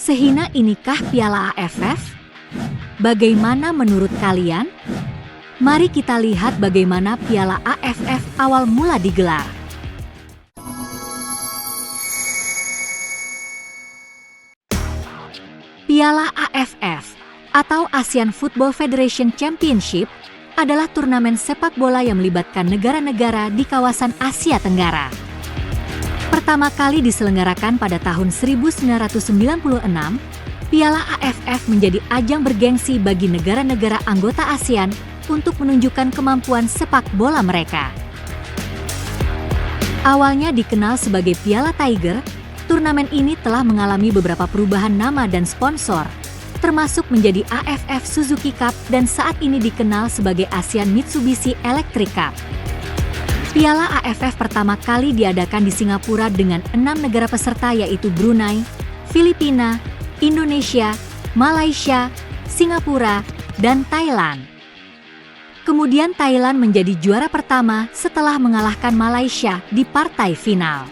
Sehina inikah Piala AFF? Bagaimana menurut kalian? Mari kita lihat bagaimana Piala AFF awal mula digelar. Piala AFF atau ASEAN Football Federation Championship adalah turnamen sepak bola yang melibatkan negara-negara di kawasan Asia Tenggara. Pertama kali diselenggarakan pada tahun 1996, Piala AFF menjadi ajang bergengsi bagi negara-negara anggota ASEAN untuk menunjukkan kemampuan sepak bola mereka. Awalnya dikenal sebagai Piala Tiger, turnamen ini telah mengalami beberapa perubahan nama dan sponsor, termasuk menjadi AFF Suzuki Cup dan saat ini dikenal sebagai ASEAN Mitsubishi Electric Cup. Piala AFF pertama kali diadakan di Singapura dengan 6 negara peserta yaitu Brunei, Filipina, Indonesia, Malaysia, Singapura, dan Thailand. Kemudian Thailand menjadi juara pertama setelah mengalahkan Malaysia di partai final.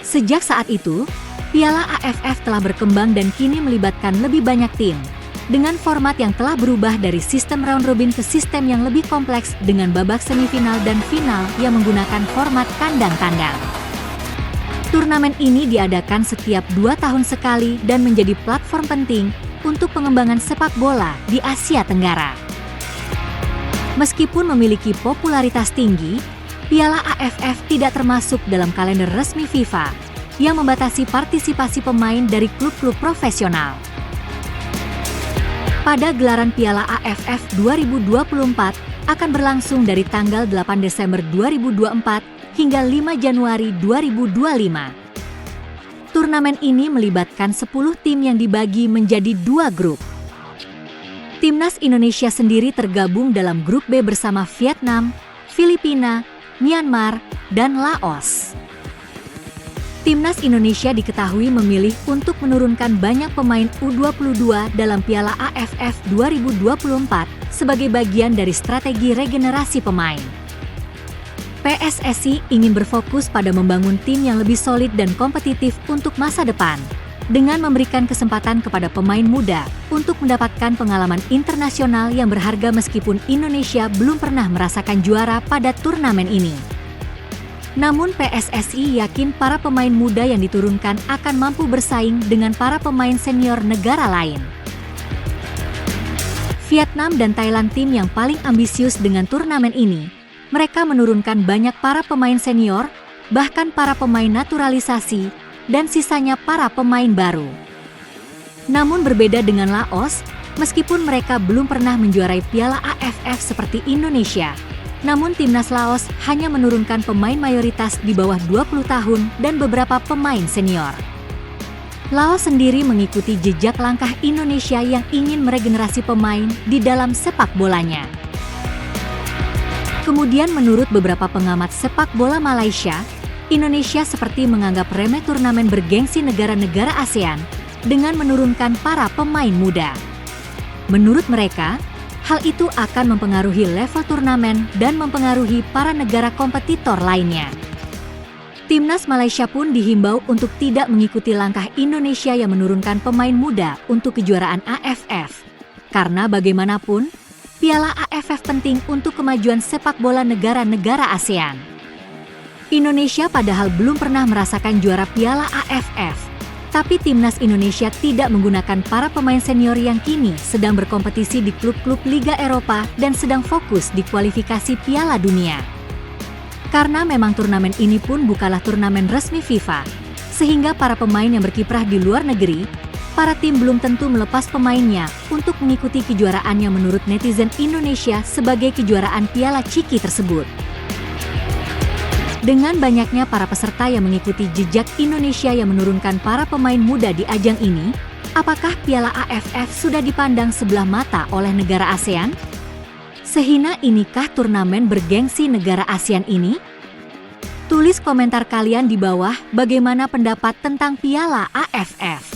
Sejak saat itu, Piala AFF telah berkembang dan kini melibatkan lebih banyak tim, dengan format yang telah berubah dari sistem round robin ke sistem yang lebih kompleks dengan babak semifinal dan final yang menggunakan format kandang-kandang. Turnamen ini diadakan setiap 2 tahun sekali dan menjadi platform penting untuk pengembangan sepak bola di Asia Tenggara. Meskipun memiliki popularitas tinggi, Piala AFF tidak termasuk dalam kalender resmi FIFA yang membatasi partisipasi pemain dari klub-klub profesional. Pada gelaran Piala AFF 2024 akan berlangsung dari tanggal 8 Desember 2024 hingga 5 Januari 2025. Turnamen ini melibatkan 10 tim yang dibagi menjadi 2 grup. Timnas Indonesia sendiri tergabung dalam grup B bersama Vietnam, Filipina, Myanmar, dan Laos. Timnas Indonesia diketahui memilih untuk menurunkan banyak pemain U22 dalam Piala AFF 2024 sebagai bagian dari strategi regenerasi pemain. PSSI ingin berfokus pada membangun tim yang lebih solid dan kompetitif untuk masa depan, dengan memberikan kesempatan kepada pemain muda untuk mendapatkan pengalaman internasional yang berharga meskipun Indonesia belum pernah merasakan juara pada turnamen ini. Namun PSSI yakin para pemain muda yang diturunkan akan mampu bersaing dengan para pemain senior negara lain. Vietnam dan Thailand tim yang paling ambisius dengan turnamen ini. Mereka menurunkan banyak para pemain senior, bahkan para pemain naturalisasi, dan sisanya para pemain baru. Namun berbeda dengan Laos, meskipun mereka belum pernah menjuarai Piala AFF seperti Indonesia, namun timnas Laos hanya menurunkan pemain mayoritas di bawah 20 tahun dan beberapa pemain senior. Laos sendiri mengikuti jejak langkah Indonesia yang ingin meregenerasi pemain di dalam sepak bolanya. Kemudian menurut beberapa pengamat sepak bola Malaysia, Indonesia seperti menganggap remeh turnamen bergengsi negara-negara ASEAN dengan menurunkan para pemain muda. Menurut mereka, hal itu akan mempengaruhi level turnamen dan mempengaruhi para negara kompetitor lainnya. Timnas Malaysia pun dihimbau untuk tidak mengikuti langkah Indonesia yang menurunkan pemain muda untuk kejuaraan AFF. Karena bagaimanapun, Piala AFF penting untuk kemajuan sepak bola negara-negara ASEAN. Indonesia padahal belum pernah merasakan juara Piala AFF. Tapi timnas Indonesia tidak menggunakan para pemain senior yang kini sedang berkompetisi di klub-klub Liga Eropa dan sedang fokus di kualifikasi Piala Dunia. Karena memang turnamen ini pun bukanlah turnamen resmi FIFA, sehingga para pemain yang berkiprah di luar negeri, para tim belum tentu melepas pemainnya untuk mengikuti kejuaraan yang menurut netizen Indonesia sebagai kejuaraan Piala Ciki tersebut. Dengan banyaknya para peserta yang mengikuti jejak Indonesia yang menurunkan para pemain muda di ajang ini, apakah Piala AFF sudah dipandang sebelah mata oleh negara ASEAN? Sehina inikah turnamen bergengsi negara ASEAN ini? Tulis komentar kalian di bawah bagaimana pendapat tentang Piala AFF.